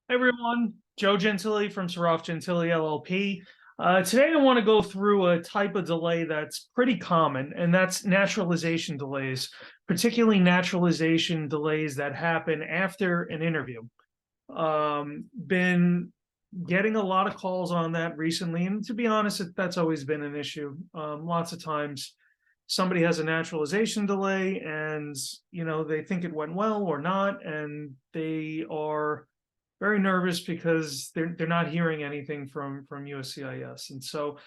Hey everyone, Joe Gentili from Saraf Gentili LLP. Today I want to go through a type of delay that's pretty common, and that's naturalization delays, particularly naturalization delays that happen after an interview. Been getting a lot of calls on that recently, and to be honest, that's always been an issue. Lots of times somebody has a naturalization delay and they think it went well or not, and they are very nervous because they're not hearing anything from USCIS. And so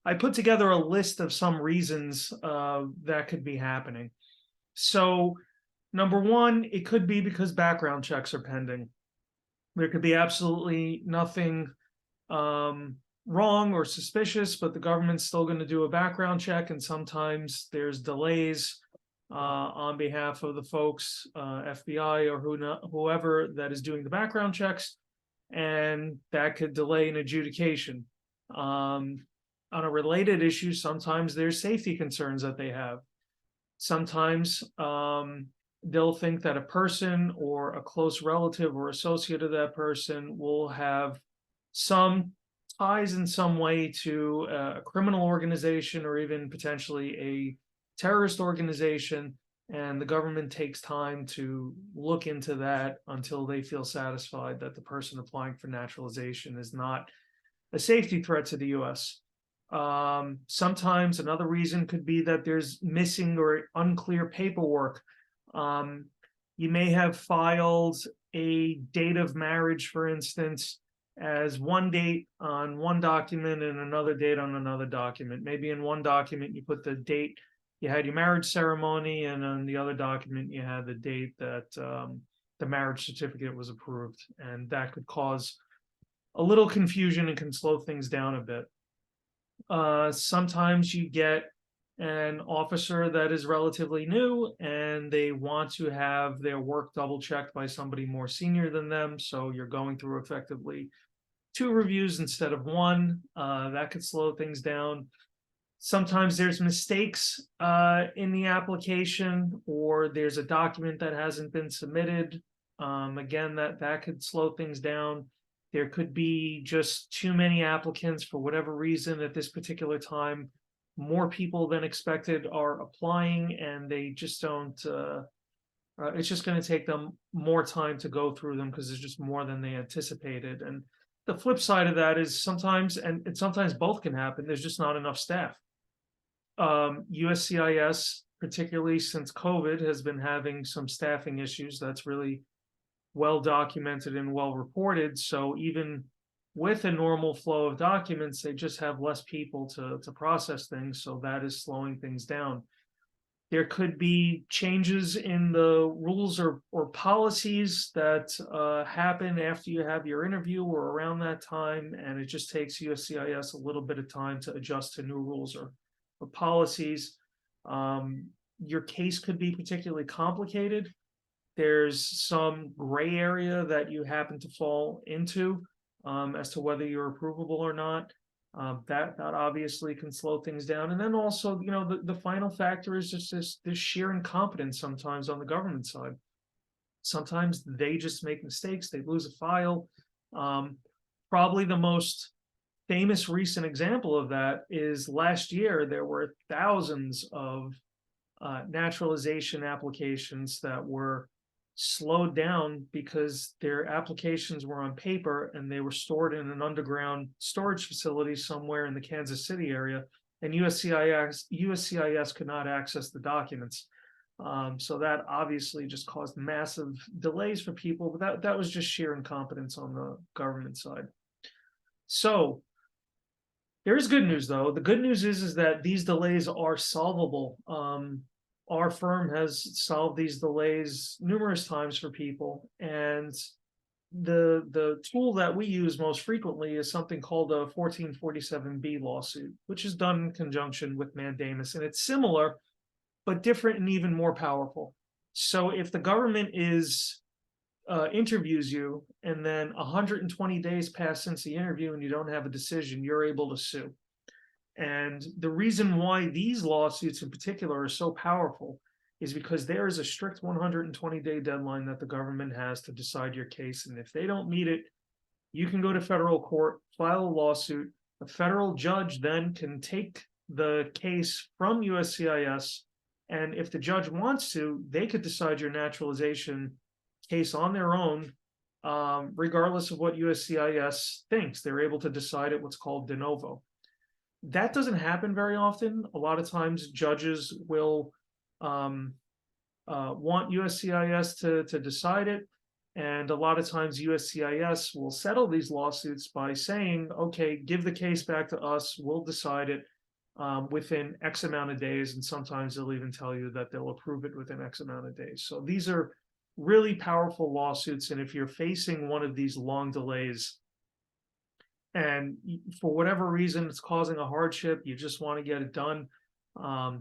I put together a list of some reasons that could be happening. So number one, it could be because background checks are pending. There could be absolutely nothing wrong or suspicious, but the government's still going to do a background check, and sometimes there's delays on behalf of the folks, FBI or whoever that is doing the background checks, and that could delay an adjudication. On a related issue, sometimes there's safety concerns that they have. Sometimes they'll think that a person or a close relative or associate of that person will have some ties in some way to a criminal organization or even potentially a terrorist organization, and the government takes time to look into that until they feel satisfied that the person applying for naturalization is not a safety threat to the US. Sometimes another reason could be that there's missing or unclear paperwork. You may have filed a date of marriage, for instance, as one date on one document and another date on another document. Maybe in one document you put the date you had your marriage ceremony, and on the other document you had the date that the marriage certificate was approved, and that could cause a little confusion and can slow things down a bit. Sometimes you get an officer that is relatively new and they want to have their work double checked by somebody more senior than them, so you're going through effectively two reviews instead of one. That could slow things down. Sometimes there's mistakes in the application, or there's a document that hasn't been submitted. Again, that could slow things down. There could be just too many applicants for whatever reason at this particular time. More people than expected are applying, and they just don't. It's just going to take them more time to go through them because there's just more than they anticipated. And the flip side of that is sometimes, and sometimes both can happen, there's just not enough staff. USCIS, particularly since COVID, has been having some staffing issues. That's really well documented and well reported. So even with a normal flow of documents, they just have less people to process things. So that is slowing things down. There could be changes in the rules or policies that happen after you have your interview or around that time, and it just takes USCIS a little bit of time to adjust to new rules or policies. Your case could be particularly complicated. There's some gray area that you happen to fall into as to whether you're approvable or not. That obviously can slow things down. And then also, the final factor is just this sheer incompetence sometimes on the government side. Sometimes they just make mistakes. They lose a file. Probably the most famous recent example of that is last year. There were thousands of naturalization applications that were slowed down because their applications were on paper and they were stored in an underground storage facility somewhere in the Kansas City area, and USCIS could not access the documents. So that obviously just caused massive delays for people, but that was just sheer incompetence on the government side. So there is good news, though. The good news is that these delays are solvable. Our firm has solved these delays numerous times for people, and the tool that we use most frequently is something called a 1447B lawsuit, which is done in conjunction with mandamus, and it's similar but different and even more powerful. So if the government interviews you and then 120 days pass since the interview and you don't have a decision, you're able to sue. And the reason why these lawsuits in particular are so powerful is because there is a strict 120-day deadline that the government has to decide your case. And if they don't meet it, you can go to federal court, file a lawsuit. A federal judge then can take the case from USCIS, and if the judge wants to, they could decide your naturalization case on their own, regardless of what USCIS thinks. They're able to decide it what's called de novo. That doesn't happen very often. A lot of times judges will want USCIS to decide it. And a lot of times USCIS will settle these lawsuits by saying, okay, give the case back to us, we'll decide it within X amount of days. And sometimes they'll even tell you that they'll approve it within X amount of days. So these are really powerful lawsuits. And if you're facing one of these long delays, and for whatever reason it's causing a hardship, you just want to get it done,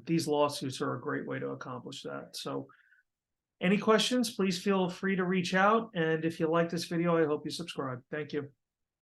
these lawsuits are a great way to accomplish that. So any questions, please feel free to reach out. And if you like this video, I hope you subscribe. Thank you.